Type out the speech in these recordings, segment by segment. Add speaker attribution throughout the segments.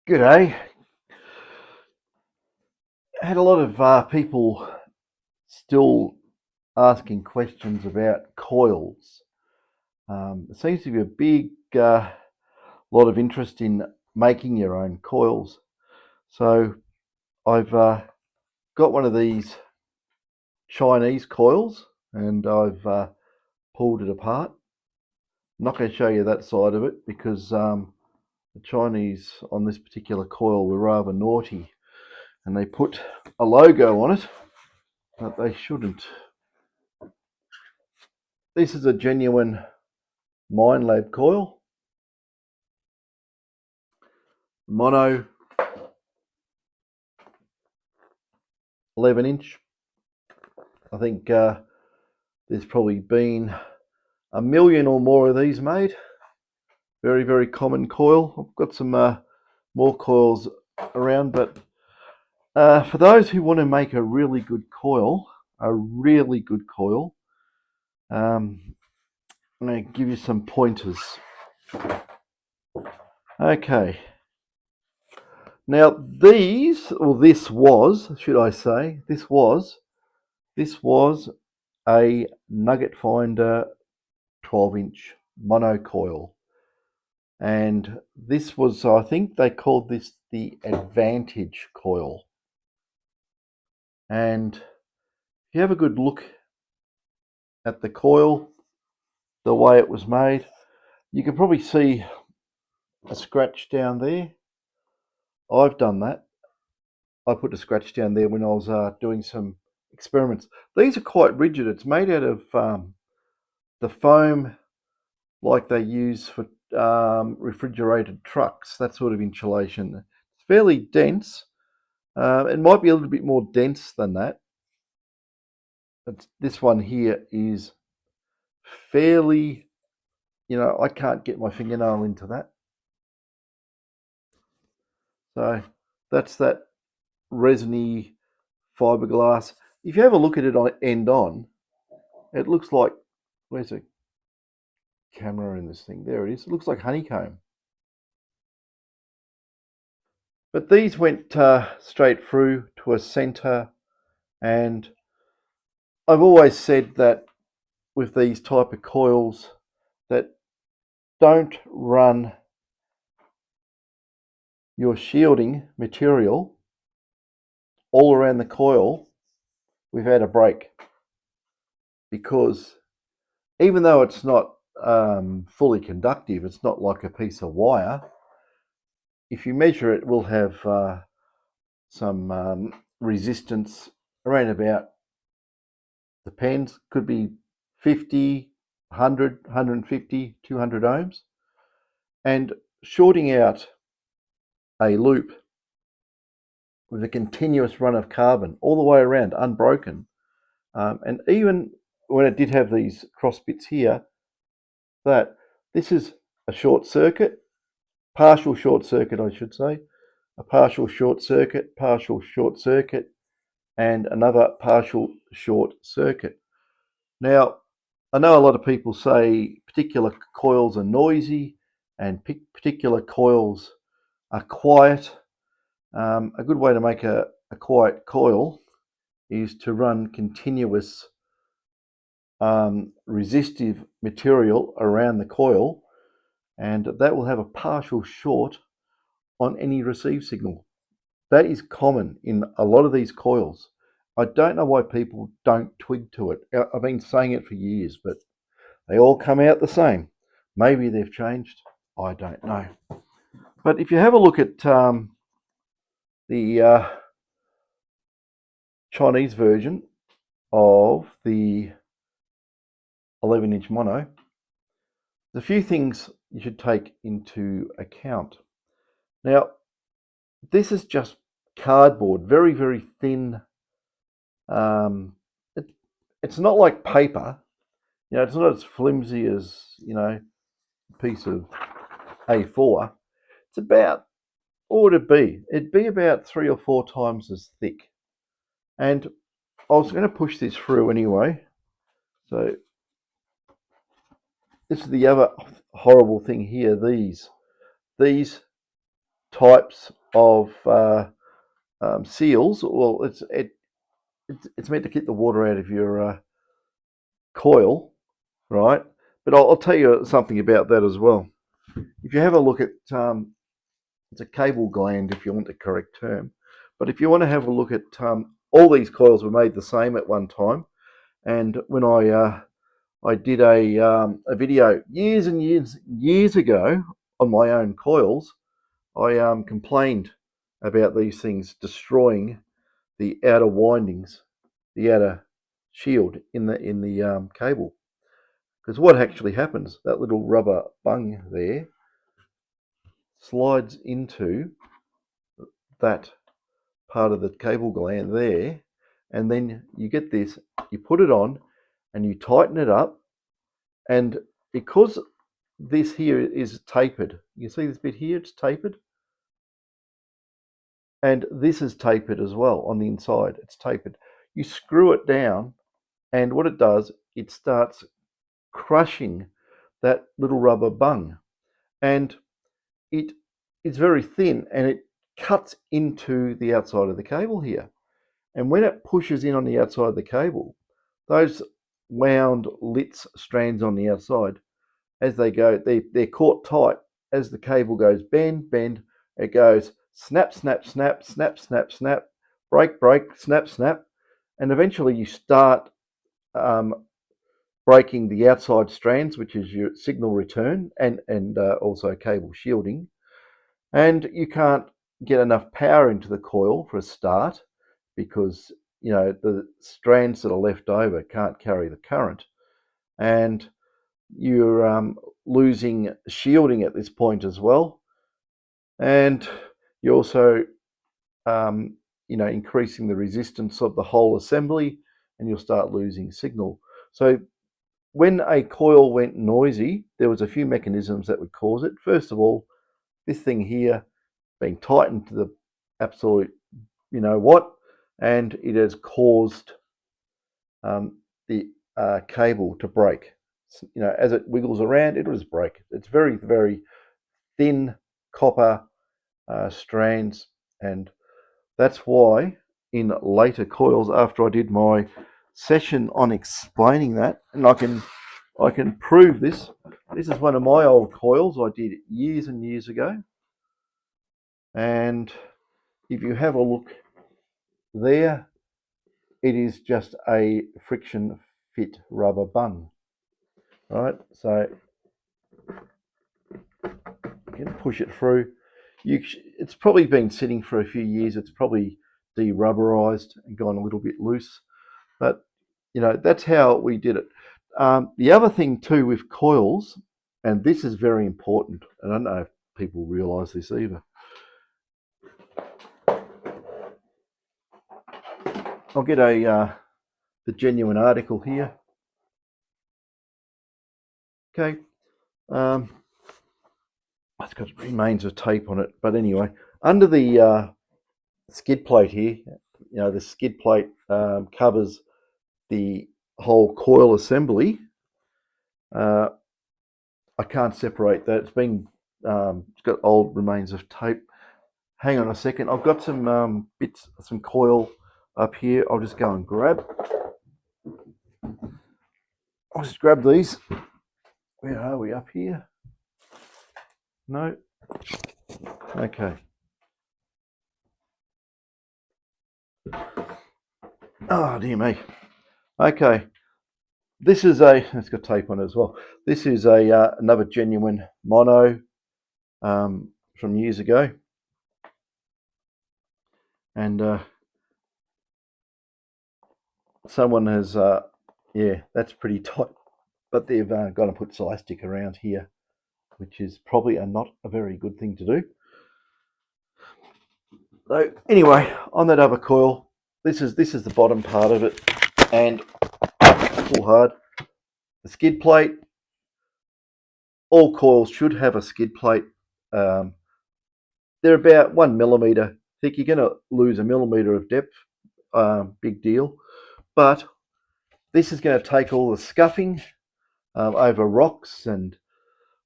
Speaker 1: G'day. I had a lot of people still asking questions about coils. There seems to be a big lot of interest in making your own coils. So I've got one of these Chinese coils and I've pulled it apart. I'm not going to show you that side of it because the Chinese on this particular coil were rather naughty and they put a logo on it, but they shouldn't. This is a genuine Minelab coil, mono 11-inch. I think there's probably been a million or more of these made. Very, very common coil. I've got some more coils around, but for those who want to make a really good coil, I'm going to give you some pointers. Okay. Now this was a nugget finder 12-inch mono coil, and this was, I think they called this the Advantage coil. And if you have a good look at the coil, the way it was made, you can probably see a scratch down there. I've done that. I put a scratch down there when I was doing some experiments. These are quite rigid. It's made out of the foam like they use for refrigerated trucks, that sort of insulation. It's fairly dense. It might be a little bit more dense than that. But this one here is fairly, I can't get my fingernail into that. So that's that resiny fiberglass. If you have a look at it on end on, it looks like, where's the camera in this thing? There it is. It looks like honeycomb. But these went straight through to a center, and I've always said that with these type of coils that don't run your shielding material all around the coil without a break, because even though it's not fully conductive, it's not like a piece of wire. If you measure it, will have some resistance around about, depends, could be 50, 100, 150, 200 ohms. And shorting out a loop with a continuous run of carbon all the way around, unbroken, and even when it did have these cross bits here, that this is a short circuit, partial short circuit, I should say, a partial short circuit, and another partial short circuit. Now, I know a lot of people say particular coils are noisy and particular coils are quiet. A good way to make a quiet coil is to run continuous resistive material around the coil, and that will have a partial short on any receive signal. That is common in a lot of these coils. I don't know why people don't twig to it. I've been saying it for years, but they all come out the same. Maybe they've changed. I don't know. But if you have a look at the Chinese version of the 11-inch mono, there's a few things you should take into account. Now, this is just cardboard, very, very thin. It's not like paper. It's not as flimsy as, a piece of A4. It's about, what would it be? It'd be about 3 or 4 times as thick. And I was going to push this through anyway. So this is the other horrible thing here. These types of seals. Well, it's meant to keep the water out of your coil, right? But I'll tell you something about that as well. If you have a look at it's a cable gland, if you want the correct term. But if you want to have a look at all these coils were made the same at one time. And when I did a video years and years ago on my own coils, I complained about these things destroying the outer windings, the outer shield in the cable. Because what actually happens, that little rubber bung there slides into that part of the cable gland there, and then you get this, you put it on and you tighten it up, and because this here is tapered, you see this bit here, it's tapered, and this is tapered as well on the inside, it's tapered. You screw it down, and what it does, it starts crushing that little rubber bung, and it is very thin, and it cuts into the outside of the cable here. And when it pushes in on the outside of the cable, those wound lit strands on the outside, as they go, they're caught tight. As the cable goes bend, bend, it goes snap, snap, snap, snap, snap, snap, break, break, snap, snap, and eventually you start breaking the outside strands, which is your signal return and also cable shielding, and you can't get enough power into the coil for a start because the strands that are left over can't carry the current, and you're losing shielding at this point as well, and you're also increasing the resistance of the whole assembly, and you'll start losing signal. So when a coil went noisy, there was a few mechanisms that would cause it. First of all, this thing here being tightened to the absolute what, and it has caused the cable to break. As it wiggles around, it'll just break. It's very, very thin copper strands, and that's why in later coils, after I did my session on explaining that, and I can prove this. This is one of my old coils I did years and years ago, and if you have a look there, it is just a friction fit rubber bung, right? So you can push it through. It's probably been sitting for a few years. It's probably de-rubberized and gone a little bit loose, but that's how we did it. The other thing too with coils, and this is very important, and I don't know if people realize this either. I'll get the genuine article here. Okay. It's got remains of tape on it, but anyway, under the skid plate here, the skid plate covers the whole coil assembly. I can't separate that. It's got old remains of tape. Hang on a second. I've got some bits, some coil up here. I'll just go and grab. I'll just grab these. Where are we? Up here? No. Okay. Oh dear me. Okay. This is it's got tape on it as well. This is another genuine mono from years ago, and someone has that's pretty tight, but they've got to put elastic around here, which is probably not a very good thing to do. So anyway, on that other coil, this is the bottom part of it, and pull hard. The skid plate. All coils should have a skid plate. They're about 1 millimeter thick. You're going to lose a millimeter of depth. Big deal. But this is going to take all the scuffing over rocks and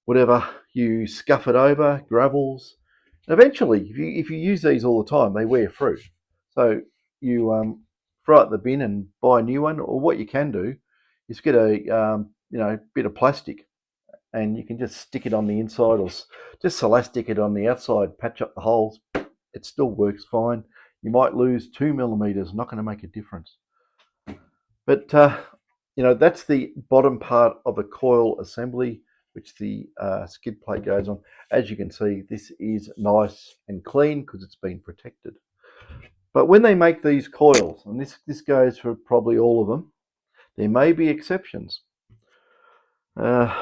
Speaker 1: whatever you scuff it over, gravels, Eventually, if you use these all the time, they wear through. So you throw it in the bin and buy a new one, or what you can do is get a bit of plastic, and you can just stick it on the inside, or just elastic it on the outside, patch up the holes. It still works fine. You might lose 2 millimeters, not going to make a difference. But that's the bottom part of a coil assembly, which the skid plate goes on. As you can see, this is nice and clean because it's been protected. But when they make these coils, and this goes for probably all of them, there may be exceptions. We're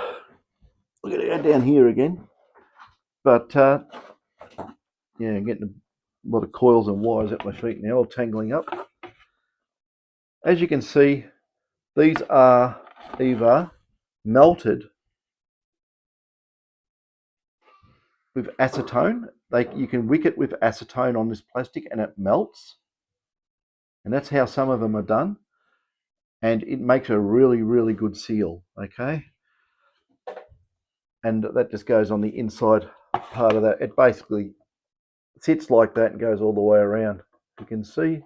Speaker 1: going to go down here again. But I'm getting a lot of coils and wires at my feet now, all tangling up. As you can see, these are either melted with acetone. You can wick it with acetone on this plastic and it melts. And that's how some of them are done. And it makes a really, really good seal, okay? And that just goes on the inside part of that. It basically sits like that and goes all the way around. You can see,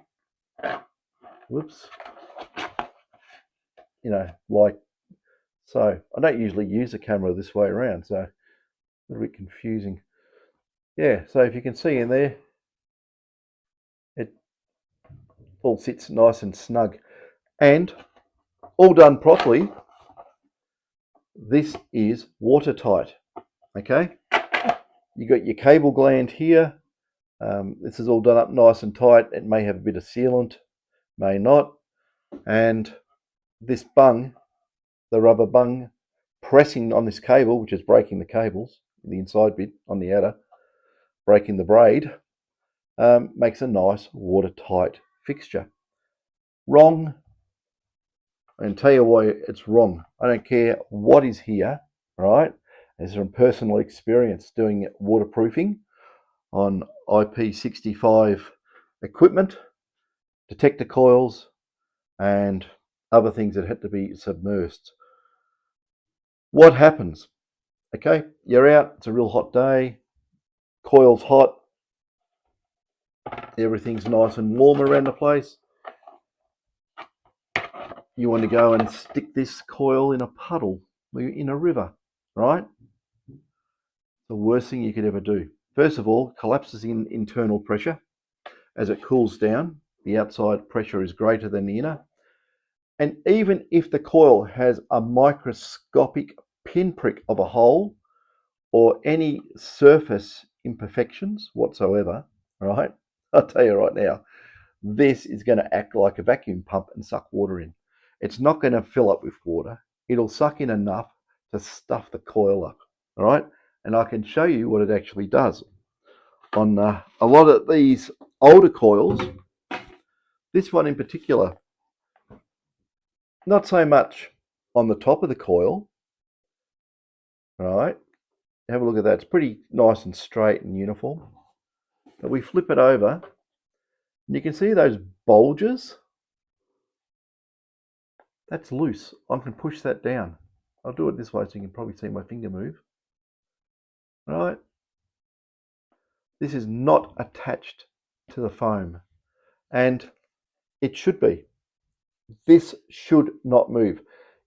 Speaker 1: whoops, like so. I don't usually use the camera this way around, so a little bit confusing. Yeah, so if you can see in there, it all sits nice and snug. And all done properly, this is watertight, okay? You got your cable gland here. This is all done up nice and tight. It may have a bit of sealant, may not. And this bung, the rubber bung, pressing on this cable, which is breaking the cables, the inside bit on the outer, breaking the braid, makes a nice watertight fixture. Wrong. And tell you why it's wrong. I don't care what is here, right? As from personal experience doing waterproofing on IP65 equipment, detector coils, and other things that had to be submersed. What happens? Okay, you're out, it's a real hot day, coil's hot, everything's nice and warm around the place. You want to go and stick this coil in a puddle, in a river, right? The worst thing you could ever do. First of all, collapses in internal pressure. As it cools down, the outside pressure is greater than the inner. And even if the coil has a microscopic pinprick of a hole or any surface imperfections whatsoever, right? I'll tell you right now, this is going to act like a vacuum pump and suck water in. It's not going to fill up with water. It'll suck in enough to stuff the coil up, all right? And I can show you what it actually does. On a lot of these older coils, this one in particular, not so much on the top of the coil, all right? Have a look at that. It's pretty nice and straight and uniform. But we flip it over, and you can see those bulges. That's loose. I can push that down. I'll do it this way so you can probably see my finger move. All right? This is not attached to the foam, and it should be. This should not move.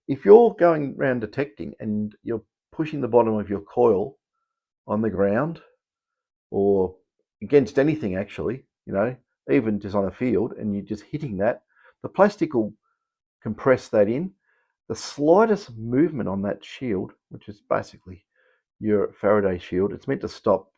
Speaker 1: If you're going around detecting and you're pushing the bottom of your coil on the ground or against anything actually, even just on a field, and you're just hitting that, the plastic will compress that in. The slightest movement on that shield, which is basically your Faraday shield, it's meant to stop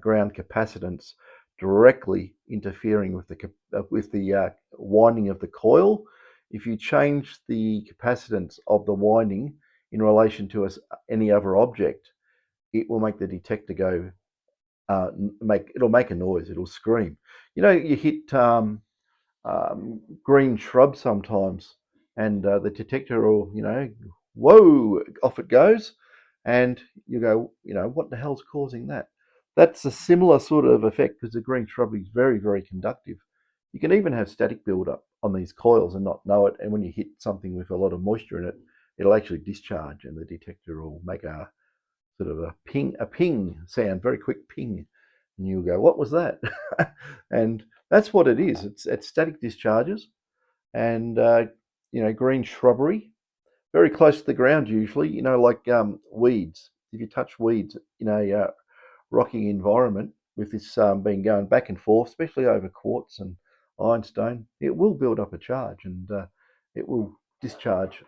Speaker 1: ground capacitance directly interfering with the winding of the coil. If you change the capacitance of the winding in relation to any other object, it will make the detector go. It'll make a noise. It'll scream. You hit green shrub sometimes, and the detector will, whoa, off it goes, and you go, what the hell's causing that? That's a similar sort of effect because the green shrub is very, very conductive. You can even have static buildup on these coils and not know it, and when you hit something with a lot of moisture in it, it'll actually discharge, and the detector will make a sort of a ping sound, very quick ping, And you'll go, what was that? And that's what it is. It's static discharges and, green shrubbery, very close to the ground usually, like weeds. If you touch weeds in a rocky environment with this being going back and forth, especially over quartz and ironstone, it will build up a charge and it will discharge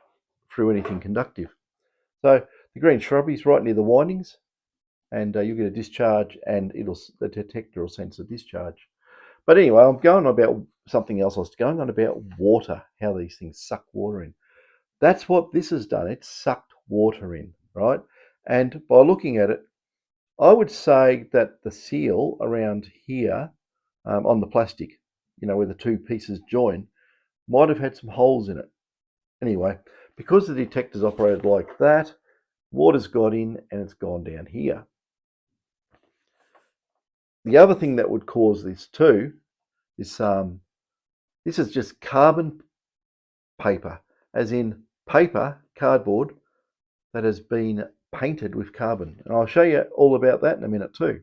Speaker 1: through anything conductive. So the green shrubbery is right near the windings, and you get a discharge, and the detector will sense a discharge. But anyway, I'm going on about something else. I was going on about water, how these things suck water in. That's what this has done. It's sucked water in, right? And by looking at it, I would say that the seal around here on the plastic, where the two pieces join, might have had some holes in it. Anyway, because the detector's operated like that, water's got in and it's gone down here. The other thing that would cause this too is this is just carbon paper, as in paper, cardboard, that has been painted with carbon. And I'll show you all about that in a minute too.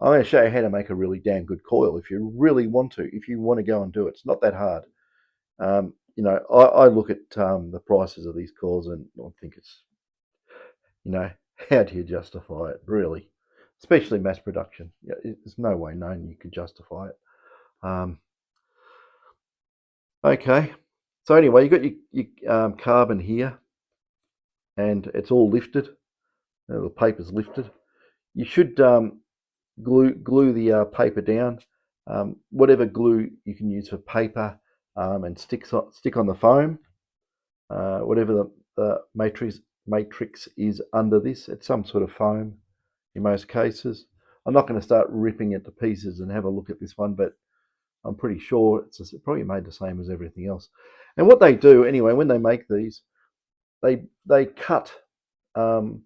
Speaker 1: I'm going to show you how to make a really damn good coil if you really want to, if you want to go and do it. It's not that hard. I look at the prices of these coils and I think it's, how do you justify it, really? Especially mass production. There's no way known you could justify it. Okay, so anyway, you've got your carbon here, and it's all lifted. The paper's lifted. You should glue the paper down. Whatever glue you can use for paper, and stick on the foam. Whatever the matrix is under this, it's some sort of foam in most cases. I'm not going to start ripping it to pieces and have a look at this one, but I'm pretty sure it's probably made the same as everything else. And what they do anyway, when they make these, they cut the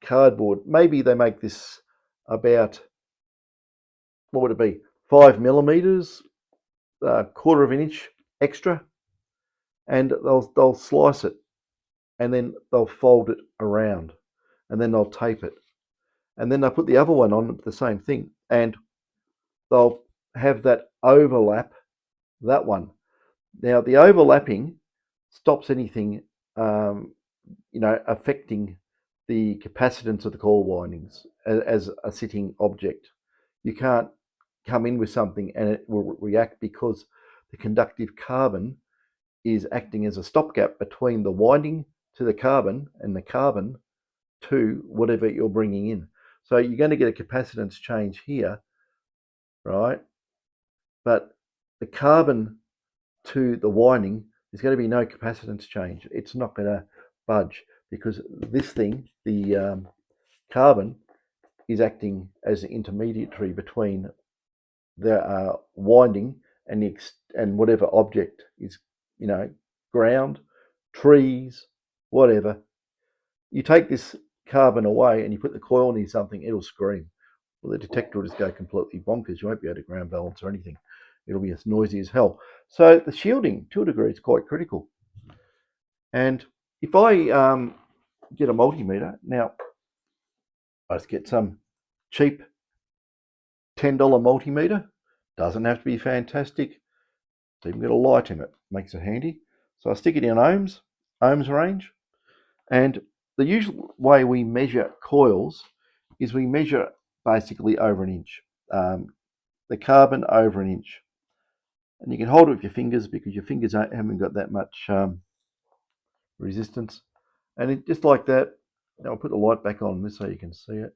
Speaker 1: cardboard. Maybe they make this about, what would it be, 5 millimeters, quarter of an inch extra, and they'll slice it, and then they'll fold it around, and then they'll tape it, and then they'll put the other one on the same thing, and they'll have that overlap that one. Now the overlapping stops anything affecting the capacitance of the coil windings as a sitting object. You can't come in with something and it will react, because the conductive carbon is acting as a stopgap between the winding to the carbon and the carbon to whatever you're bringing in. So you're going to get a capacitance change here, right? But the carbon to the winding, there's going to be no capacitance change. It's not going to budge, because this thing, the carbon, is acting as an intermediary between the winding and whatever object is, ground, trees, whatever. You take this carbon away and you put the coil near something, it'll scream. Well, the detector will just go completely bonkers. You won't be able to ground balance or anything. It'll be as noisy as hell. So the shielding, to a degree, is quite critical. And if I get a multimeter, now I just get some cheap $10 multimeter. Doesn't have to be fantastic. It's even got a light in it. Makes it handy. So I stick it in ohms range. And the usual way we measure coils is we measure basically over an inch. The carbon over an inch. And you can hold it with your fingers, because your fingers haven't got that much resistance. And just like that, I'll put the light back on this so you can see it.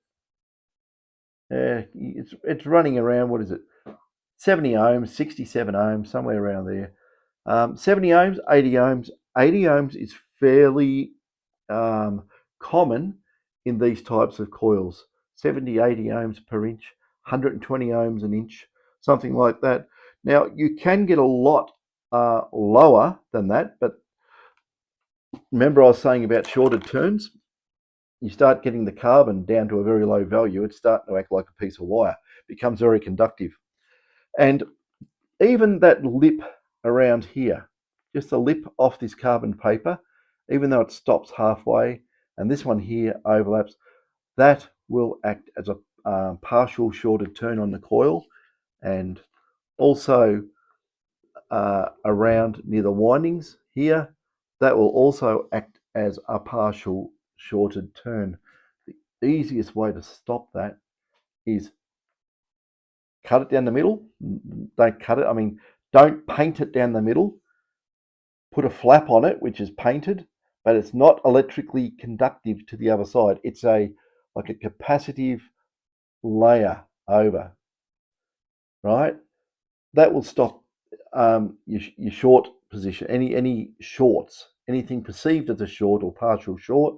Speaker 1: It's running around, what is it, 70 ohms, 67 ohms, somewhere around there. 70 ohms, 80 ohms. 80 ohms is fairly common in these types of coils. 70, 80 ohms per inch, 120 ohms an inch, something like that. Now, you can get a lot lower than that, but remember I was saying about shorted turns? You start getting the carbon down to a very low value, it's starting to act like a piece of wire. It becomes very conductive. And even that lip around here, just the lip off this carbon paper, even though it stops halfway, and this one here overlaps, that will act as a partial shorted turn on the coil, and also around near the windings here, that will also act as a partial shorted turn. The easiest way to stop that is cut it down the middle. Don't cut it, I mean, don't paint it down the middle. Put a flap on it, which is painted, but it's not electrically conductive to the other side. It's like a capacitive layer over, right? That will stop your short position, any shorts, anything perceived as a short or partial short,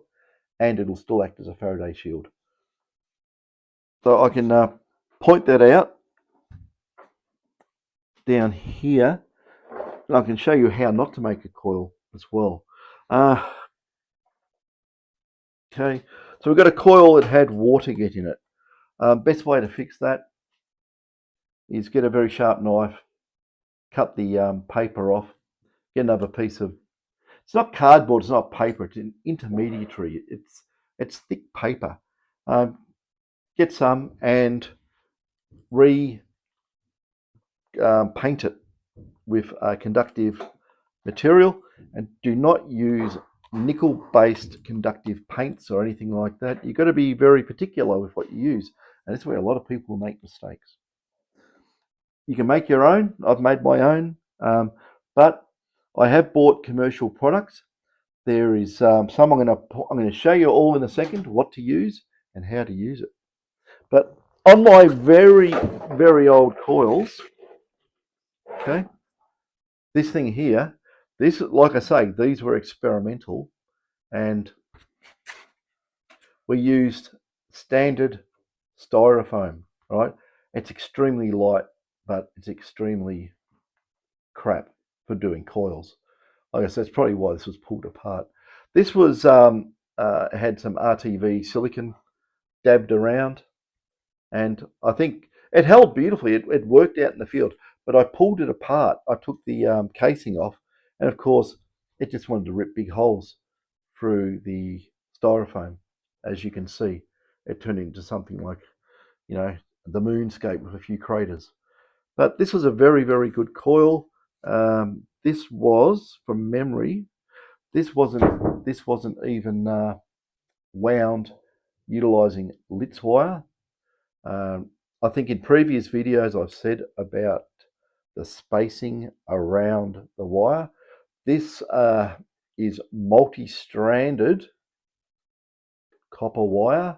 Speaker 1: and it'll still act as a Faraday shield. So I can point that out down here, and I can show you how not to make a coil as well. Okay, so we've got a coil that had water get in it. Best way to fix that is get a very sharp knife, cut the paper off, get another piece of, it's not cardboard, it's not paper, it's an intermediary, it's thick paper. Get some and paint it with conductive material, and do not use nickel-based conductive paints or anything like that. You've got to be very particular with what you use, and that's where a lot of people make mistakes. You can make your own. I've made my own, but I have bought commercial products. There is some I'm going to show you all in a second what to use and how to use it. But on my very, very old coils, okay, this thing here, this, like I say, these were experimental, and we used standard styrofoam, right? It's extremely light, but it's extremely crap for doing coils. Like I said, that's probably why this was pulled apart. This was had some RTV silicon dabbed around, and I think it held beautifully. It worked out in the field, but I pulled it apart. I took the casing off, and of course, it just wanted to rip big holes through the styrofoam. As you can see, it turned into something like, you know, the moonscape with a few craters. But this was a very, very good coil. This was, from memory, this wasn't even wound utilizing Litz wire. I think in previous videos I've said about the spacing around the wire. This is multi-stranded copper wire,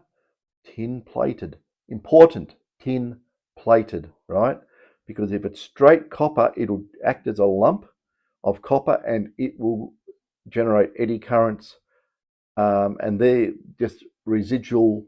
Speaker 1: tin plated. Important, tin plated, right? Because if it's straight copper, it'll act as a lump of copper and it will generate eddy currents, and they're just residual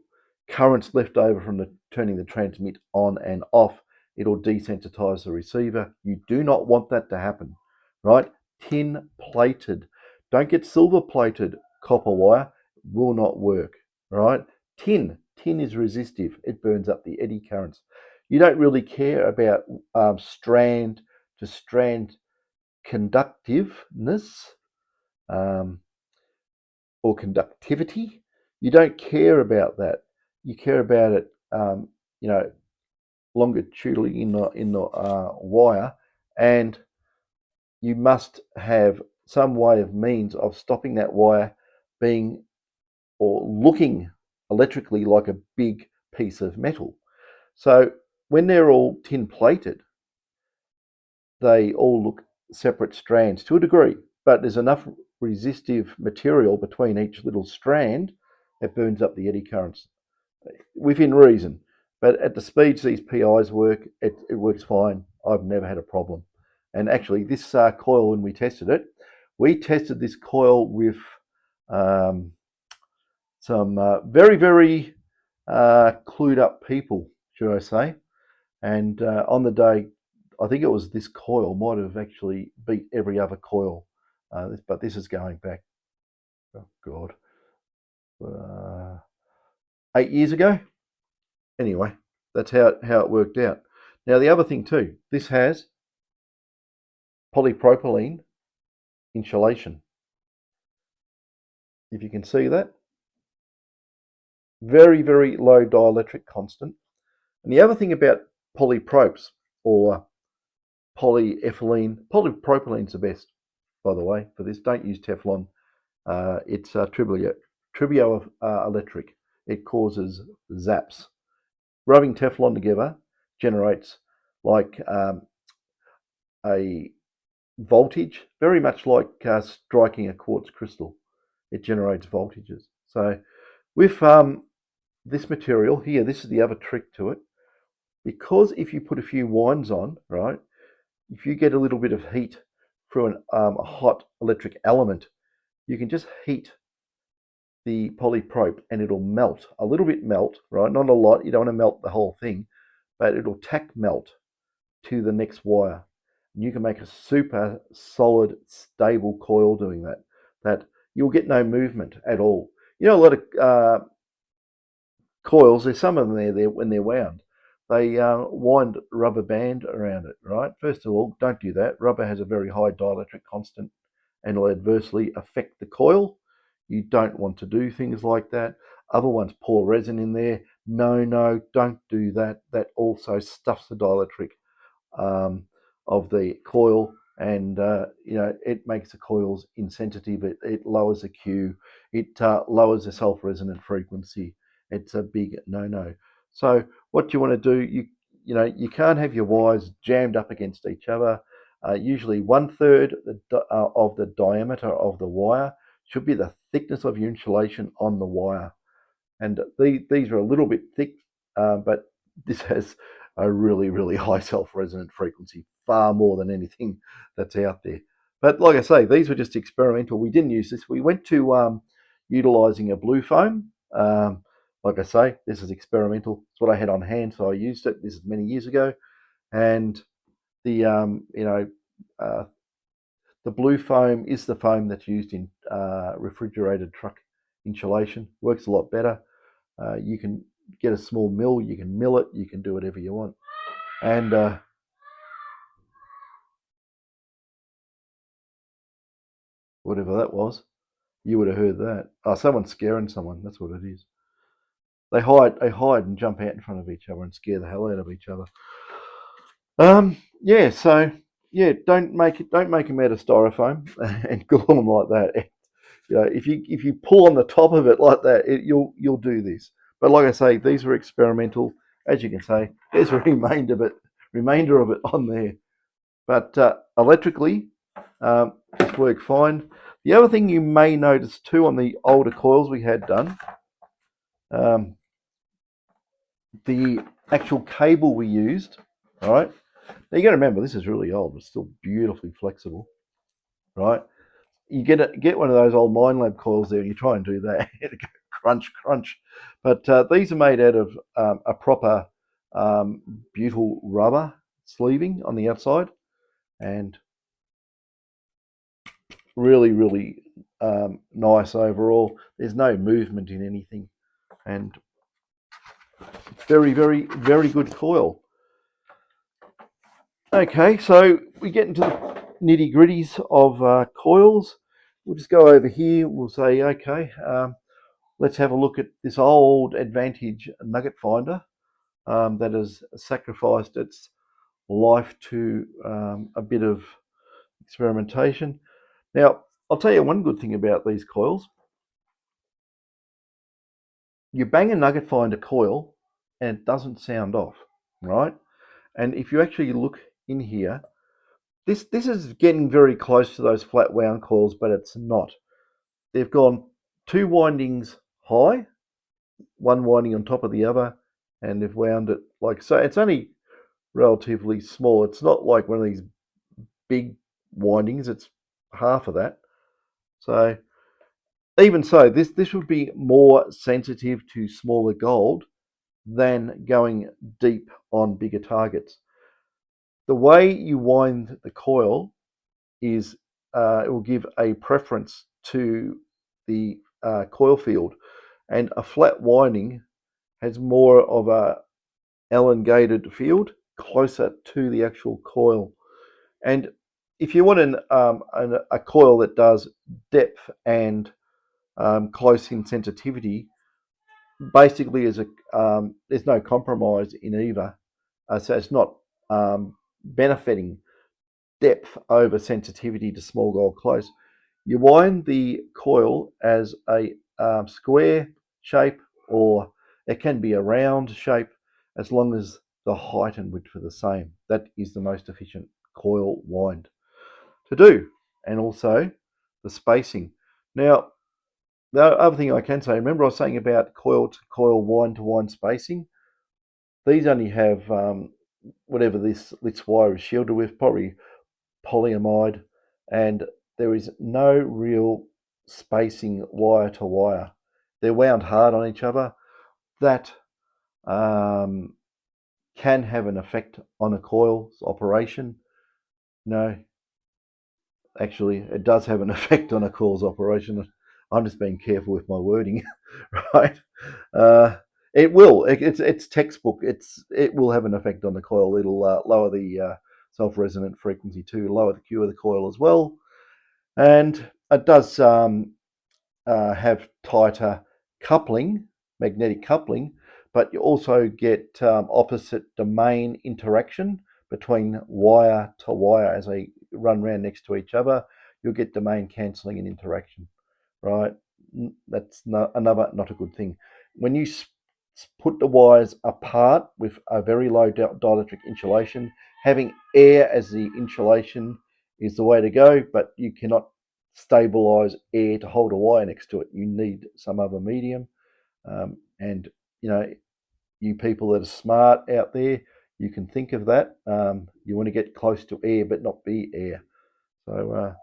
Speaker 1: currents left over from turning the transmit on and off. It'll desensitize the receiver. You do not want that to happen, right? Tin plated. Don't get silver plated copper wire. It will not work, right? Tin is resistive. It burns up the eddy currents. You don't really care about strand to strand conductiveness or conductivity. You don't care about that. You care about it, you know, longitudinally in the wire, and you must have some way of means of stopping that wire being or looking electrically like a big piece of metal. So when they're all tin plated, they all look separate strands to a degree, but there's enough resistive material between each little strand that burns up the eddy currents within reason. But at the speeds these PIs work, it works fine. I've never had a problem. And actually, this coil, when we tested this coil with some very, very clued up people, should I say. And on the day, I think it was this coil might have actually beat every other coil. But this is going back, oh God, 8 years ago. Anyway, that's how it worked out. Now, the other thing too, this has polypropylene insulation. If you can see that. Very, very low dielectric constant. And the other thing about polypropes or polypropylene's the best, by the way, for this. Don't use Teflon. It's tribio-electric. It causes zaps. Rubbing Teflon together generates like a voltage, very much like striking a quartz crystal. It generates voltages. So with this material here, this is the other trick to it. Because if you put a few winds on, right, if you get a little bit of heat through a hot electric element, you can just heat the polyprope and it'll melt, a little bit melt, right? Not a lot, you don't want to melt the whole thing, but it'll tack melt to the next wire. And you can make a super solid, stable coil doing that. That you'll get no movement at all. You know, a lot of coils, there's some of them there when they're wound. They wind rubber band around it, right? First of all, don't do that. Rubber has a very high dielectric constant and will adversely affect the coil. You don't want to do things like that. Other ones pour resin in there. No, don't do that. That also stuffs the dielectric of the coil, and it makes the coils insensitive. It lowers the Q. It lowers the self-resonant frequency. It's a big no. So what you want to do, you can't have your wires jammed up against each other. Usually 1/3 of the diameter of the wire should be the thickness of your insulation on the wire. And these are a little bit thick, but this has a really high self-resonant frequency, far more than anything that's out there. But like I say, these were just experimental. We didn't use this. We went to utilizing a blue foam. Like I say, this is experimental. It's what I had on hand, so I used it. This is many years ago, and the the blue foam is the foam that's used in refrigerated truck insulation. Works a lot better. You can get a small mill, you can mill it, you can do whatever you want. And whatever that was, you would have heard that. Oh, someone's scaring someone. That's what it is. They hide and jump out in front of each other and scare the hell out of each other. Yeah. So yeah, don't make them out of styrofoam and glue them like that. If you pull on the top of it like that, you'll do this. But like I say, these were experimental. As you can say, there's a remainder of it on there. But electrically, it's worked fine. The other thing you may notice too on the older coils we had done, the actual cable we used, right? Now you got to remember this is really old, but still beautifully flexible, right? You get one of those old Minelab coils there, and you try and do that, crunch. But these are made out of a proper butyl rubber sleeving on the outside, and really nice overall. There's no movement in anything, and very good coil. Okay, so we get into the nitty gritties of coils. We'll just go over here. We'll say, okay, let's have a look at this old Advantage nugget finder that has sacrificed its life to a bit of experimentation. Now, I'll tell you one good thing about these coils. You bang a nugget finder coil and it doesn't sound off, right? And if you actually look in here, this is getting very close to those flat wound coils, but it's not. They've gone 2 windings high, 1 winding on top of the other, and they've wound it like so. It's only relatively small. It's not like one of these big windings. It's half of that. So even so, this would be more sensitive to smaller gold than going deep on bigger targets. The way you wind the coil is it will give a preference to the coil field, and a flat winding has more of a elongated field closer to the actual coil. And if you want a coil that does depth and close in sensitivity, basically is there's no compromise in either, so it's not benefiting depth over sensitivity to small gold close. You wind the coil as a square shape, or it can be a round shape, as long as the height and width are the same. That is the most efficient coil wind to do, and also the spacing. Now, the other thing I can say, remember I was saying about coil to coil, wind to wind spacing? These only have whatever this wire is shielded with, probably polyamide, and there is no real spacing wire to wire. They're wound hard on each other. That can have an effect on a coil's operation. No, actually, it does have an effect on a coil's operation. I'm just being careful with my wording, right? It will. It's textbook. It will have an effect on the coil. It'll lower the self-resonant frequency too, lower the Q of the coil as well, and it does have tighter coupling, magnetic coupling, but you also get opposite domain interaction between wire to wire as they run around next to each other. You'll get domain cancelling and interaction, right? That's another not a good thing. When you put the wires apart with a very low dielectric insulation, having air as the insulation is the way to go, but you cannot stabilize air to hold a wire next to it. You need some other medium. And you people that are smart out there, you can think of that. You want to get close to air, but not be air. So,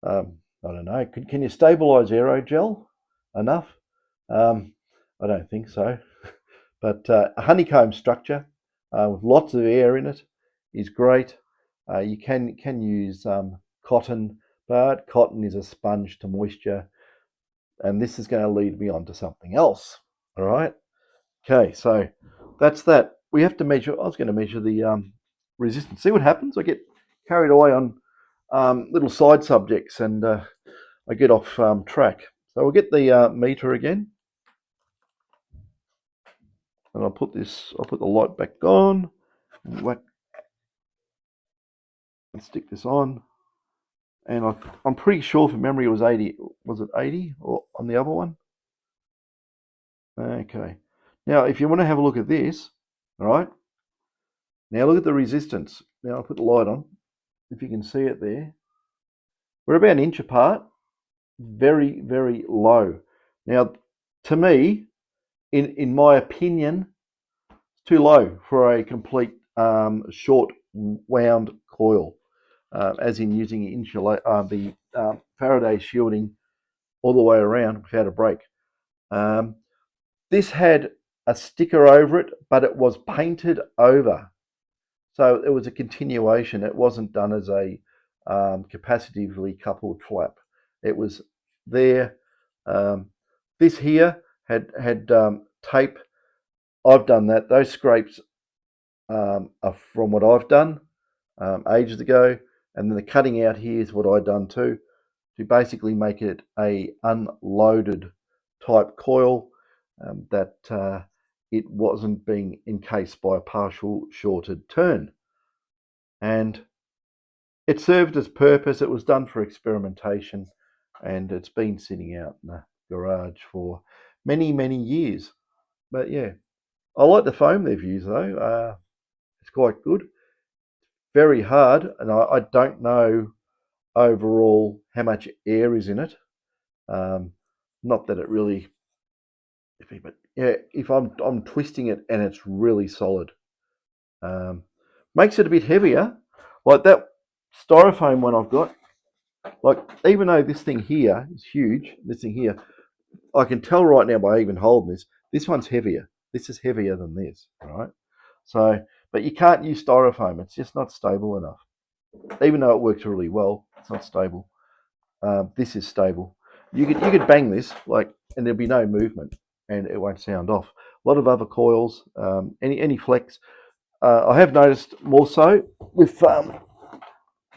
Speaker 1: I don't know. Can you stabilize aerogel enough? I don't think so. But a honeycomb structure with lots of air in it is great. You can use cotton, but cotton is a sponge to moisture. And this is going to lead me on to something else. All right. Okay, so that's that. We have to measure. I was going to measure the resistance. See what happens. I get carried away on little side subjects, and I get off track. So we'll get the meter again, and I'll put the light back on, and stick this on. And I'm pretty sure from memory it was 80. Was it 80 or on the other one? Okay. Now, if you want to have a look at this, all right. Now look at the resistance. Now I'll put the light on. If you can see it there, we're about an inch apart. Very, very low. Now, to me, in my opinion, it's too low for a complete short wound coil, as in using the Faraday shielding all the way around without a break. This had a sticker over it, but it was painted over. So it was a continuation. It wasn't done as a capacitively coupled flap. It was there. This here had tape. I've done that. Those scrapes are from what I've done ages ago, and then the cutting out here is what I've done too, to basically make it a unloaded type coil that it wasn't being encased by a partial shorted turn. And it served its purpose. It was done for experimentation, and it's been sitting out in the garage for many, many years. But yeah, I like the foam they've used though. It's quite good. Very hard, and I don't know overall how much air is in it. Not that it really, but yeah, if I'm twisting it and it's really solid, makes it a bit heavier. Like that styrofoam one I've got. Like, even though this thing here is huge, this thing here, I can tell right now by even holding this one's heavier. This is heavier than this, right? So, but you can't use styrofoam. It's just not stable enough. Even though it works really well, it's not stable. This is stable. You could bang this, and there'll be no movement, and it won't sound off. A lot of other coils, any flex. I have noticed more so with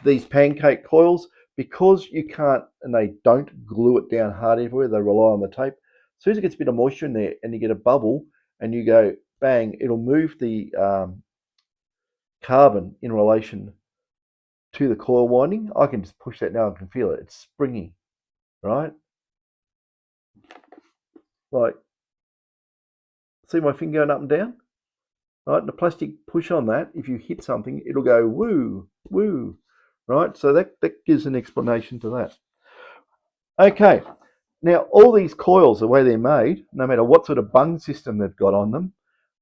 Speaker 1: these pancake coils, because you can't, and they don't glue it down hard everywhere. They rely on the tape. As soon as it gets a bit of moisture in there and you get a bubble and you go bang, it'll move the carbon in relation to the coil winding. I can just push that now. I can feel it. It's springy, right? Like, see my finger going up and down? Right, the plastic push on that, if you hit something, it'll go woo, woo, right? So that gives an explanation to that. Okay, now all these coils, the way they're made, no matter what sort of bung system they've got on them,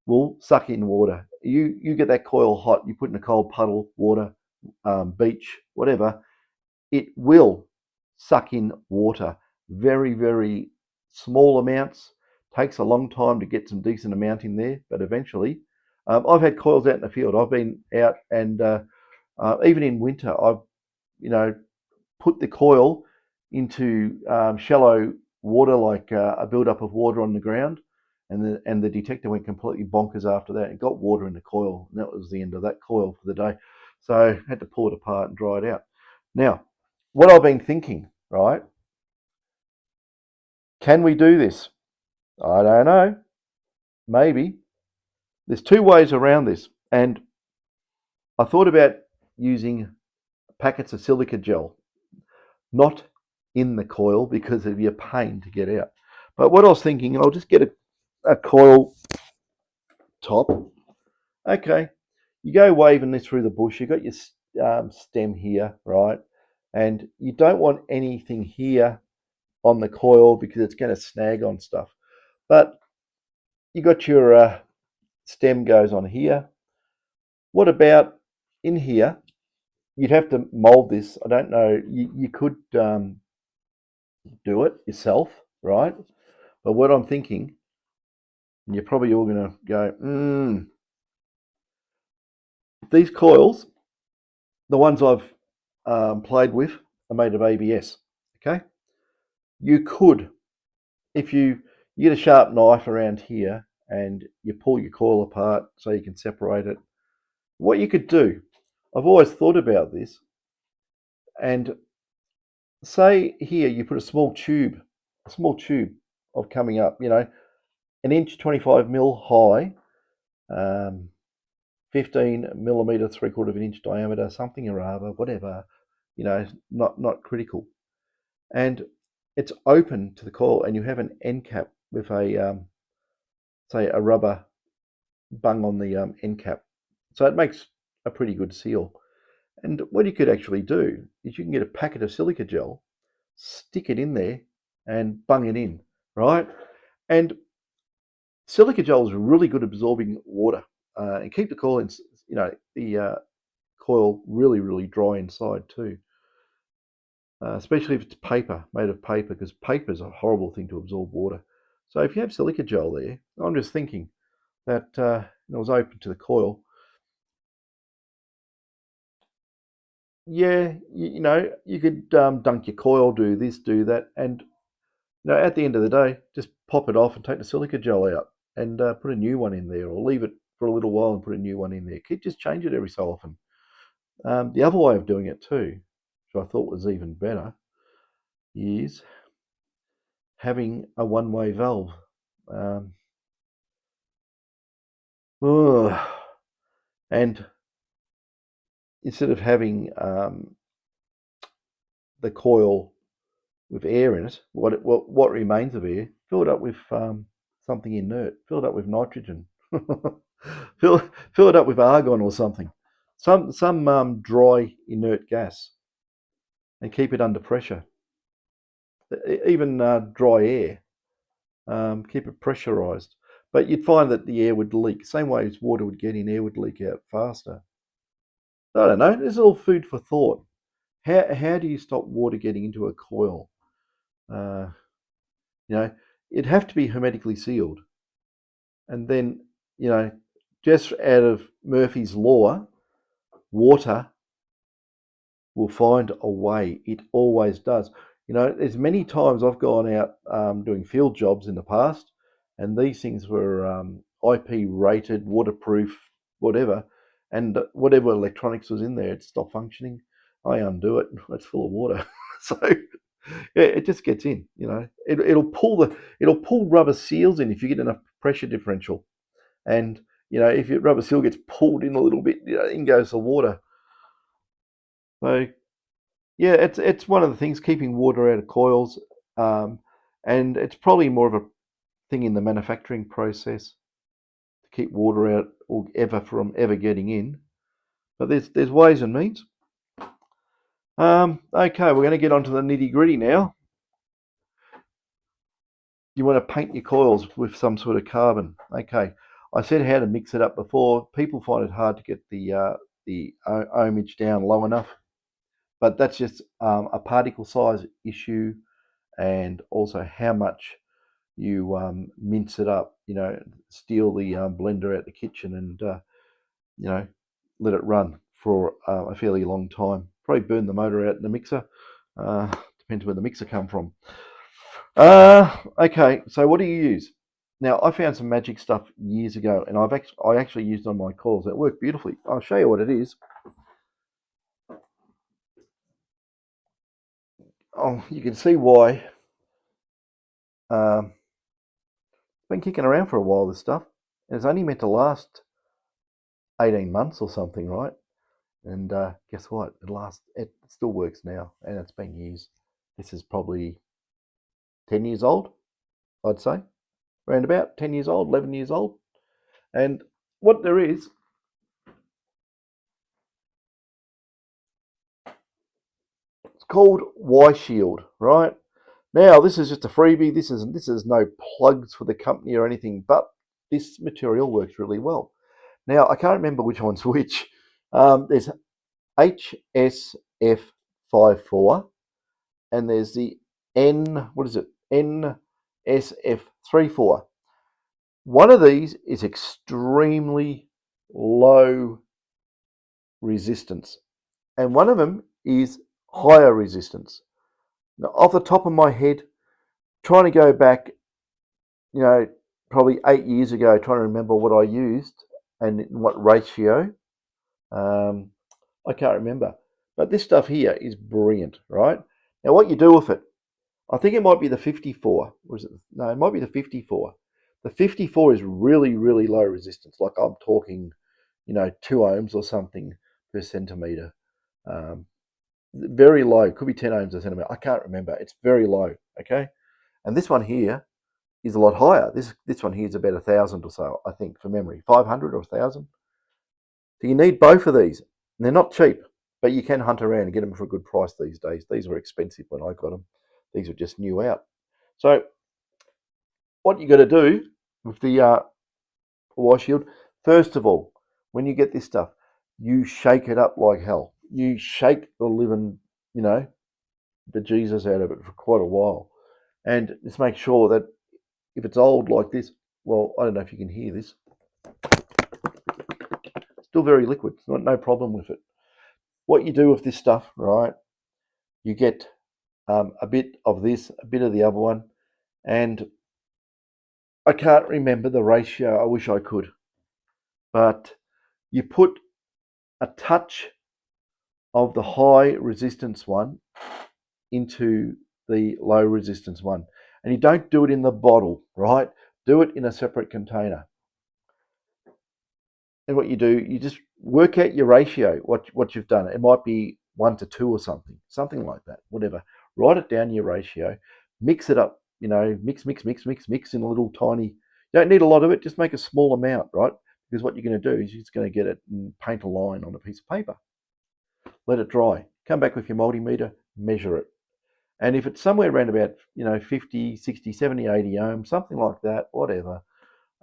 Speaker 1: will suck in water. You get that coil hot, you put in a cold puddle, water, beach, whatever, it will suck in water. Very, very small amounts. Takes a long time to get some decent amount in there, but eventually. I've had coils out in the field. I've been out and even in winter, I've put the coil into shallow water, like a build-up of water on the ground, and the detector went completely bonkers after that. It got water in the coil, and that was the end of that coil for the day. So I had to pull it apart and dry it out. Now, what I've been thinking, right? Can we do this? I don't know. Maybe. There's two ways around this, and I thought about using packets of silica gel, not in the coil because it'd be a pain to get out. But what I was thinking, I'll just get a coil top. Okay, you go waving this through the bush. You've got your stem here, right? And you don't want anything here on the coil because it's going to snag on stuff. But you got your stem goes on here. What about in here? You'd have to mold this. I don't know. You could do it yourself, right? But what I'm thinking, and you're probably all going to go, these coils, the ones I've played with, are made of ABS. Okay, you could, if you get a sharp knife around here and you pull your coil apart so you can separate it. What you could do, I've always thought about this, and say here you put a small tube of coming up, an inch 25 mil high, 15 millimeter, 3/4 of an inch diameter, something or other, whatever, not critical. And it's open to the coil, and you have an end cap with a, say, a rubber bung on the end cap. So it makes a pretty good seal. And what you could actually do is you can get a packet of silica gel, stick it in there, and bung it in, right? And silica gel is really good at absorbing water and keep the coil the coil really, really dry inside too. Especially if it's paper, made of paper, because paper is a horrible thing to absorb water. So if you have silica gel there, I'm just thinking that it was open to the coil. Yeah, you could dunk your coil, do this, do that, and at the end of the day, just pop it off and take the silica gel out and put a new one in there, or leave it for a little while and put a new one in there. Just change it every so often. The other way of doing it too, which I thought was even better, is having a one-way valve. And instead of having the coil with air in it, what remains of air, fill it up with something inert, fill it up with nitrogen, fill it up with argon or something, some dry inert gas, and keep it under pressure. Even dry air, keep it pressurized. But you'd find that the air would leak. Same way as water would get in, air would leak out faster. I don't know. This is all food for thought. How do you stop water getting into a coil? It'd have to be hermetically sealed. And then, just out of Murphy's Law, water will find a way. It always does. There's many times I've gone out doing field jobs in the past, and these things were IP rated, waterproof, whatever, and whatever electronics was in there, it stopped functioning. I undo it, it's full of water. So It just gets in. You know, it'll pull rubber seals in if you get enough pressure differential. And you know, if your rubber seal gets pulled in a little bit, you know, in goes the water. So yeah, it's one of the things, keeping water out of coils, um, and it's probably more of a thing in the manufacturing process to keep water out or ever from ever getting in. But there's ways and means. Okay, we're going to get onto the nitty gritty now. You want to paint your coils with some sort of carbon. Okay, I said how to mix it up before. People find it hard to get the ohmage down low enough, but that's just a particle size issue, and also how much you mince it up. You know, steal the blender out the kitchen and you know, let it run for a fairly long time. Probably burn the motor out in the mixer. Depends where the mixer come from. Okay, so what do you use? Now, I found some magic stuff years ago, and I actually used it on my coils. It worked beautifully. I'll show you what it is. Oh, you can see why. It's been kicking around for a while, this stuff. And it's only meant to last 18 months or something, right? And guess what? It still works now, and it's been years. This is probably 10 years old, I'd say. Around about 10 years old, 11 years old. And what there is, it's called Y Shield, right? Now, this is just a freebie. This is no plugs for the company or anything, but this material works really well. Now, I can't remember which one's which. There's HSF54, and there's the NSF34. One of these is extremely low resistance, and one of them is higher resistance. Now, off the top of my head, trying to go back, you know, probably 8 years ago, trying to remember what I used and in what ratio, um, I can't remember. But this stuff here is brilliant, right? Now, what you do with it, I think it might be the 54. Or is it? No, it might be the 54. The 54 is really, really low resistance. Like I'm talking, you know, 2 ohms or something per centimeter. Um, very low. Could be 10 ohms a centimeter. I can't remember. It's very low. Okay. And this one here is a lot higher. This one here is about 1,000 or so, I think, for memory. 500 or 1,000. So you need both of these. And they're not cheap, but you can hunt around and get them for a good price these days. These were expensive when I got them. These were just new out. So what you got to do with the Y Shield, first of all, when you get this stuff, you shake it up like hell. You shake the living, you know, the Jesus out of it for quite a while. And just make sure that if it's old like this, well, I don't know if you can hear this, still very liquid. No problem with it. What you do with this stuff, right? You get a bit of this, a bit of the other one, and I can't remember the ratio. I wish I could, but you put a touch of the high resistance one into the low resistance one, and you don't do it in the bottle, right? Do it in a separate container. And what you do, you just work out your ratio, what you've done. It might be 1 to 2 or something like that, whatever. Write it down, your ratio, mix it up, you know, mix in a little tiny, you don't need a lot of it, just make a small amount, right? Because what you're going to do is you're just going to get it and paint a line on a piece of paper. Let it dry. Come back with your multimeter, measure it. And if it's somewhere around about, you know, 50, 60, 70, 80 ohms, something like that, whatever,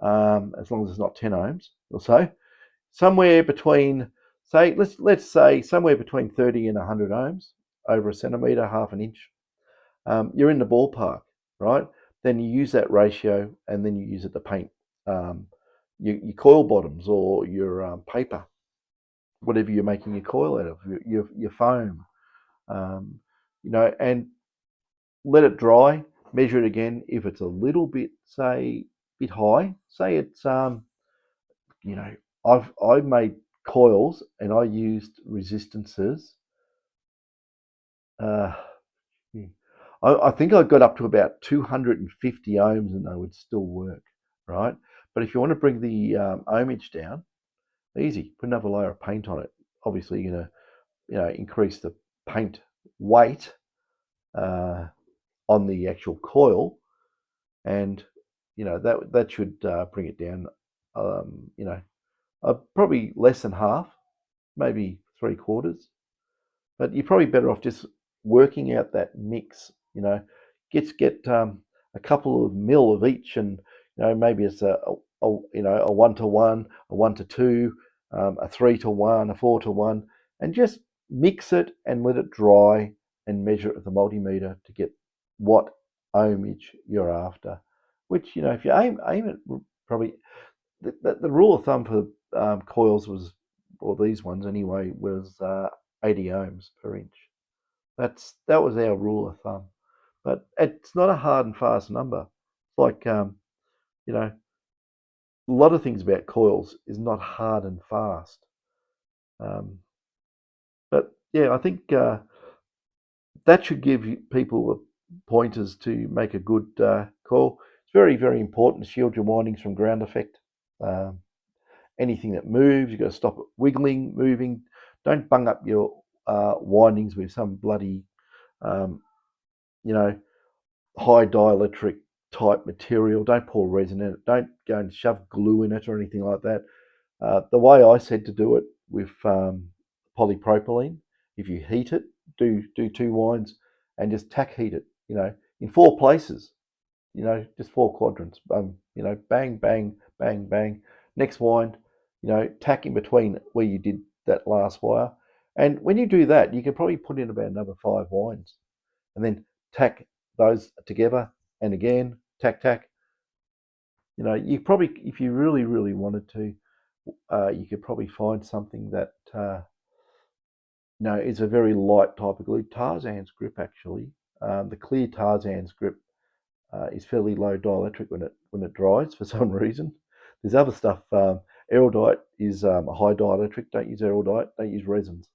Speaker 1: as long as it's not 10 ohms or so, somewhere between, say, let's say somewhere between 30 and 100 ohms over a centimetre, half an inch. You're in the ballpark, right? Then you use that ratio, and then you use it to paint your coil bottoms or your paper, whatever you're making your coil out of, your foam, you know, and let it dry. Measure it again. If it's a little bit, say, bit high, say it's you know, I've made coils and I used resistances. Uh, I think I got up to about 250 ohms and they would still work, right? But if you want to bring the ohmage down, easy, put another layer of paint on it. Obviously, you're going to increase the paint weight on the actual coil, and that should bring it down. Probably less than half, maybe 3/4. But you're probably better off just working out that mix. Get a couple of mil of each, and maybe it's a 1-to-1, a 1-to-2, a 3-to-1, a 4-to-1, and just mix it and let it dry and measure it with the multimeter to get what ohmage you're after. Which if you aim at probably the rule of thumb for coils was, or these ones anyway, was 80 ohms per inch. That was our rule of thumb, but it's not a hard and fast number. It's like a lot of things about coils is not hard and fast. But yeah, I think that should give people pointers to make a good coil. It's very, very important to shield your windings from ground effect. Anything that moves, you've got to stop it wiggling, moving. Don't bung up your windings with some bloody, high dielectric type material. Don't pour resin in it. Don't go and shove glue in it or anything like that. The way I said to do it with polypropylene, if you heat it, do 2 winds and just tack heat it, in 4 places, just 4 quadrants. Bang, bang, bang, bang. Next wind, tack in between where you did that last wire. And when you do that, you can probably put in about another 5 winds and then tack those together and again, tack, tack. You probably, if you really, really wanted to, you could probably find something that, is a very light type of glue. Tarzan's grip, actually. The clear Tarzan's grip is fairly low dielectric when it dries for some reason. There's other stuff. Erudite is a high dielectric. Don't use erudite. Don't use resins.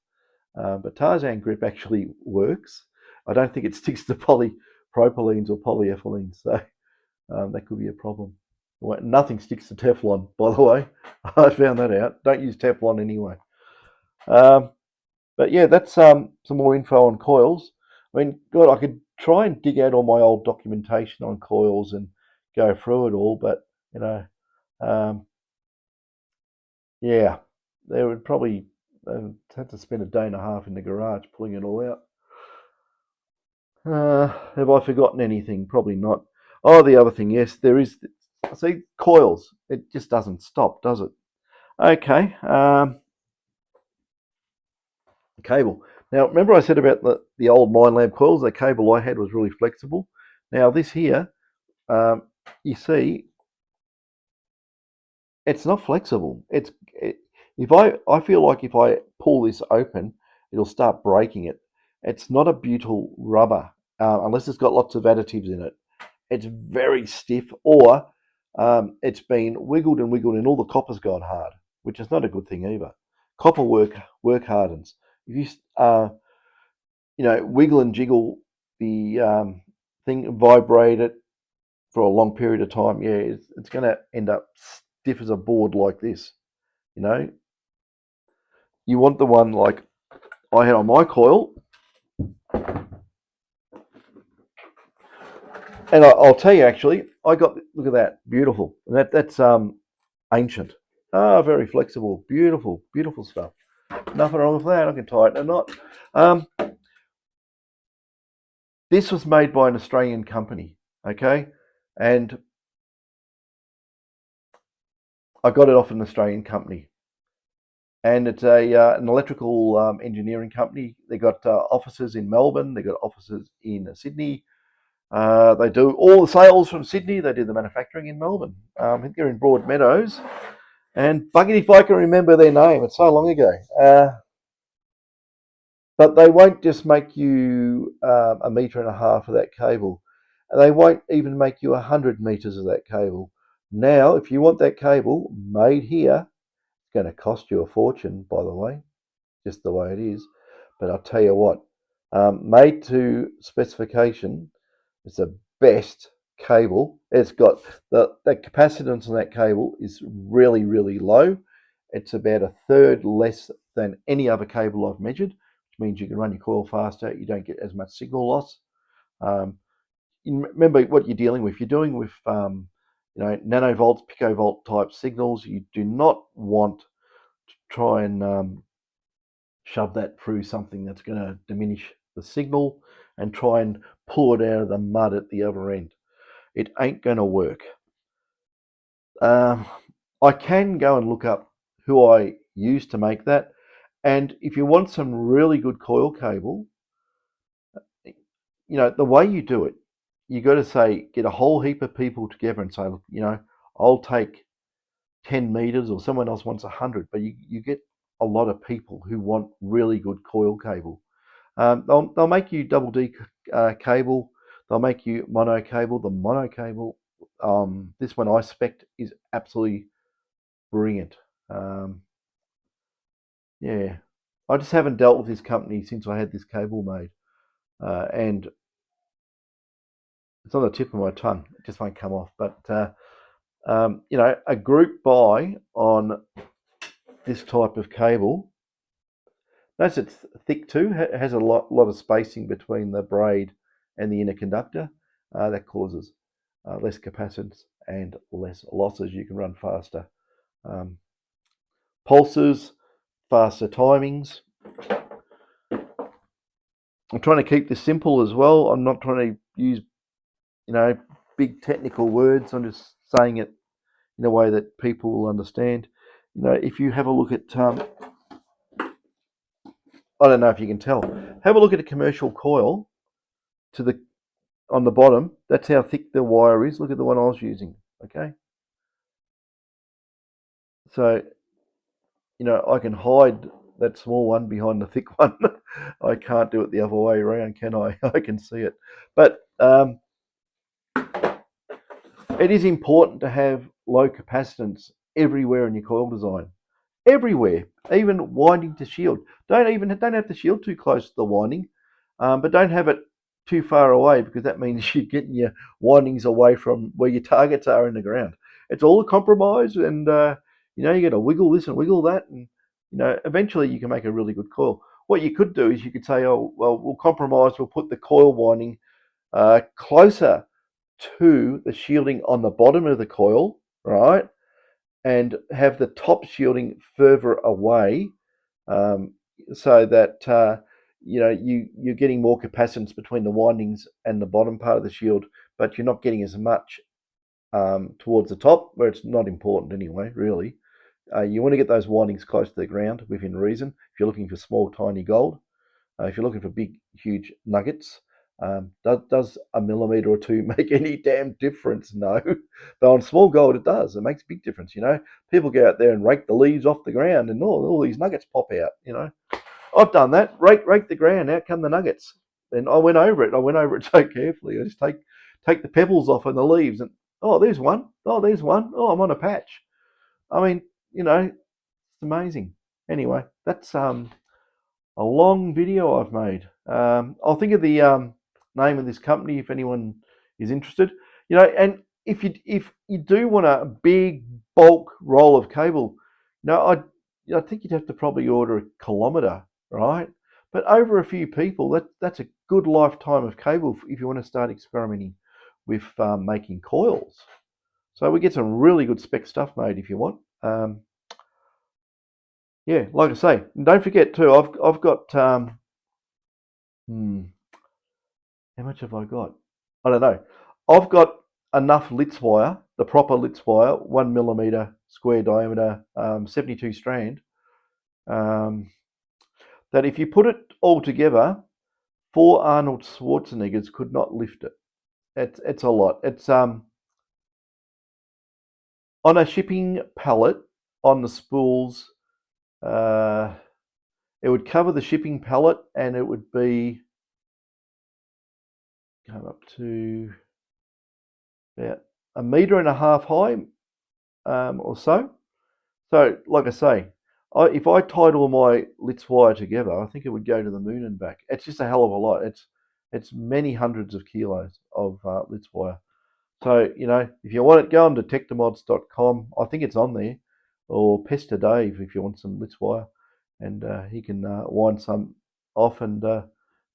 Speaker 1: But Tarzan grip actually works. I don't think it sticks to polypropylenes or polyethylenes, so that could be a problem. Well, nothing sticks to Teflon, by the way. I found that out. Don't use Teflon anyway. But yeah, that's some more info on coils. I mean, God, I could try and dig out all my old documentation on coils and go through it all, but yeah, they would probably have to spend a day and a half in the garage pulling it all out. Have I forgotten anything? Probably not. Oh, the other thing, yes, there is. See, coils. It just doesn't stop, does it? Okay. Cable. Now, remember I said about the old Minelab coils? The cable I had was really flexible. Now, this here, you see, it's not flexible. I feel like if I pull this open, it'll start breaking it. It's not a butyl rubber unless it's got lots of additives in it. It's very stiff, or it's been wiggled and wiggled, and all the copper's gone hard, which is not a good thing either. Copper work hardens. If you wiggle and jiggle the thing, vibrate it for a long period of time, yeah, it's going to end up stiff as a board like this. You want the one like I had on my coil. And I'll tell you, actually, look at that, beautiful. That's ancient. Very flexible, beautiful, beautiful stuff. Nothing wrong with that. I can tie it in a knot. This was made by an Australian company, okay? And I got it off an Australian company. And it's an electrical engineering company. They got offices in Melbourne. They got offices in Sydney. They do all the sales from Sydney. They do the manufacturing in Melbourne. I think they're in Broadmeadows. And buggered if I can remember their name. It's so long ago. But they won't just make you 1.5 meters of that cable. They won't even make you 100 meters of that cable. Now, if you want that cable made here, it's going to cost you a fortune, by the way, just the way it is. But I'll tell you what, made to specification, It's the best cable. It's got the capacitance on that cable is really, really low. It's about a third less than any other cable I've measured, which means you can run your coil faster. You don't get as much signal loss. Remember what you're dealing with. You're dealing with nanovolts, picovolt type signals. You do not want to try and shove that through something that's going to diminish the signal and try and pull it out of the mud at the other end. It ain't going to work. I can go and look up who I used to make that. And if you want some really good coil cable, the way you do it, you got to say, get a whole heap of people together and say, look, I'll take 10 meters, or someone else wants 100, but you get a lot of people who want really good coil cable. They'll make you double D cable. They'll make you mono cable. The mono cable, this one I spec'd, is absolutely brilliant. Yeah, I just haven't dealt with this company since I had this cable made, and it's on the tip of my tongue. It just won't come off. But a group buy on this type of cable. Notice it's thick too. It has a lot of spacing between the braid and the inner conductor. That causes less capacitance and less losses. You can run faster pulses, faster timings. I'm trying to keep this simple as well. I'm not trying to use big technical words. I'm just saying it in a way that people will understand. If you have a look at I don't know if you can tell. Have a look at a commercial coil on the bottom. That's how thick the wire is. Look at the one I was using. Okay. So, I can hide that small one behind the thick one. I can't do it the other way around, can I? I can see it. But it is important to have low capacitance everywhere in your coil design. Everywhere, even winding to shield. Don't have the shield too close to the winding, but don't have it too far away, because that means you're getting your windings away from where your targets are in the ground. It's all a compromise, and you got to wiggle this and wiggle that, and eventually you can make a really good coil. What you could do is you could say, oh well, we'll compromise. We'll put the coil winding closer to the shielding on the bottom of the coil, right? And have the top shielding further away, so that you're getting more capacitance between the windings and the bottom part of the shield, but you're not getting as much towards the top, where it's not important anyway, really. You want to get those windings close to the ground within reason if you're looking for small, tiny gold. If you're looking for big, huge nuggets, does a millimeter or two make any damn difference? No. But on small gold, it does. It makes a big difference. People go out there and rake the leaves off the ground, and all these nuggets pop out. I've done that. Rake the ground, out come the nuggets. And I went over it so carefully. I just take the pebbles off and the leaves, and there's one. There's one. I'm on a patch. I mean, it's amazing. Anyway, that's a long video I've made. I'll think of the name of this company if anyone is interested. And if you do want a big bulk roll of cable, I think you'd have to probably order a kilometre, right? But over a few people, that's a good lifetime of cable if you want to start experimenting with making coils. So we get some really good spec stuff made if you want. Yeah, like I say, and don't forget too, I've got how much have I got? I don't know. I've got enough Litz wire, the proper Litz wire, 1 millimeter square diameter, 72 strand, that if you put it all together, 4 Arnold Schwarzeneggers could not lift it. It's a lot. It's on a shipping pallet on the spools. It would cover the shipping pallet, and it would be come up to about 1.5 meters high, or so. So, like I say, if I tied all my Litz wire together, I think it would go to the moon and back. It's just a hell of a lot. It's many hundreds of kilos of Litz wire. So, you know, if you want it, go on detectormods.com. I think it's on there. Or Pester Dave if you want some Litz wire. And he can wind some off and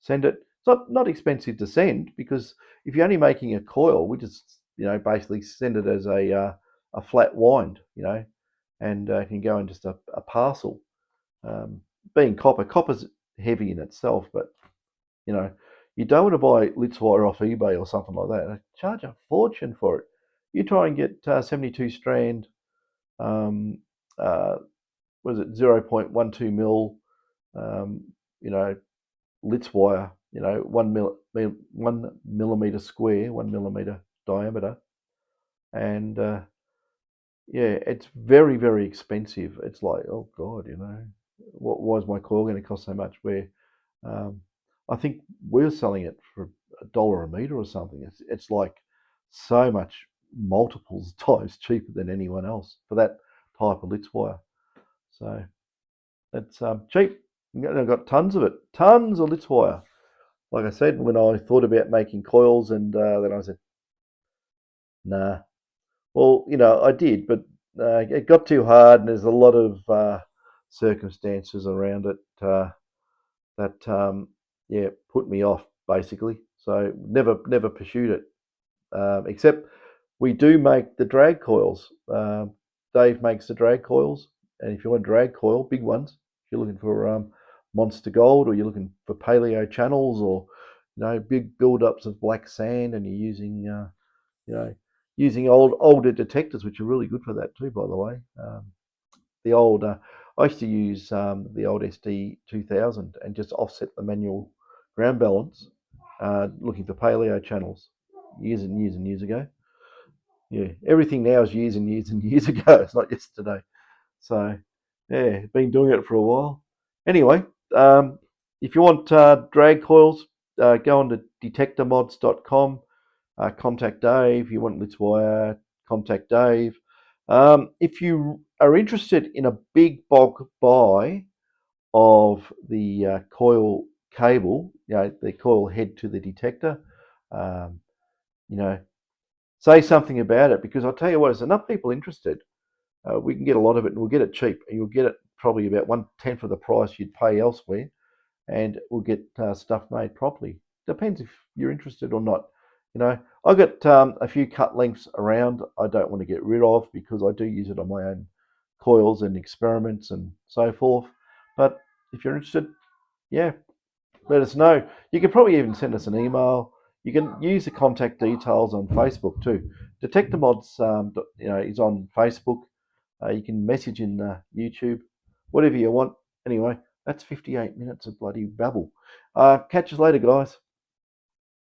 Speaker 1: send it. It's not expensive to send, because if you're only making a coil, we just, you know, basically send it as a flat wind, you know, and can go in just a parcel. Being copper's heavy in itself, but you know, you don't want to buy Litz wire off eBay or something like that. They charge a fortune for it. You try and get 72 strand, um, was it 0.12 mil, um, you know, Litz wire, you know, 1 millimeter square, 1 millimeter diameter, and yeah, it's very, very expensive. It's like, oh God, you know, why is my coil going to cost so much? Where um, I think we're selling it for $1 a meter or something. It's like so much multiples times cheaper than anyone else for that type of Litz wire. So it's cheap. I've got tons of it, tons of Litz wire. Like I said, when I thought about making coils, and then I said, nah. Well, you know, I did, but it got too hard, and there's a lot of circumstances around it that yeah, put me off basically. So never pursued it. Except we do make the drag coils. Dave makes the drag coils, and if you want a drag coil, big ones, if you're looking for monster gold, or you're looking for paleo channels, or you know, big build-ups of black sand, and you're using you know, using older detectors, which are really good for that too, by the way. The old I used to use the old SD 2000 and just offset the manual ground balance, looking for paleo channels years and years and years ago. Yeah, everything now is years and years and years ago. It's not yesterday. So yeah, been doing it for a while. Anyway, if you want drag coils, go on to detectormods.com. Contact Dave. You want Litz wire, contact Dave. If you are interested in a big bulk buy of the coil cable, you know, the coil head to the detector, um, you know, say something about it, because I'll tell you what, there's enough people interested. We can get a lot of it, and we'll get it cheap, and you'll get it probably about 1/10 of the price you'd pay elsewhere, and we'll get stuff made properly. Depends if you're interested or not. You know, I've got a few cut lengths around I don't want to get rid of, because I do use it on my own coils and experiments and so forth. But if you're interested, yeah, let us know. You can probably even send us an email. You can use the contact details on Facebook too. Detector Mods, you know, is on Facebook. You can message in YouTube, whatever you want. Anyway, that's 58 minutes of bloody babble. Catch us later, guys.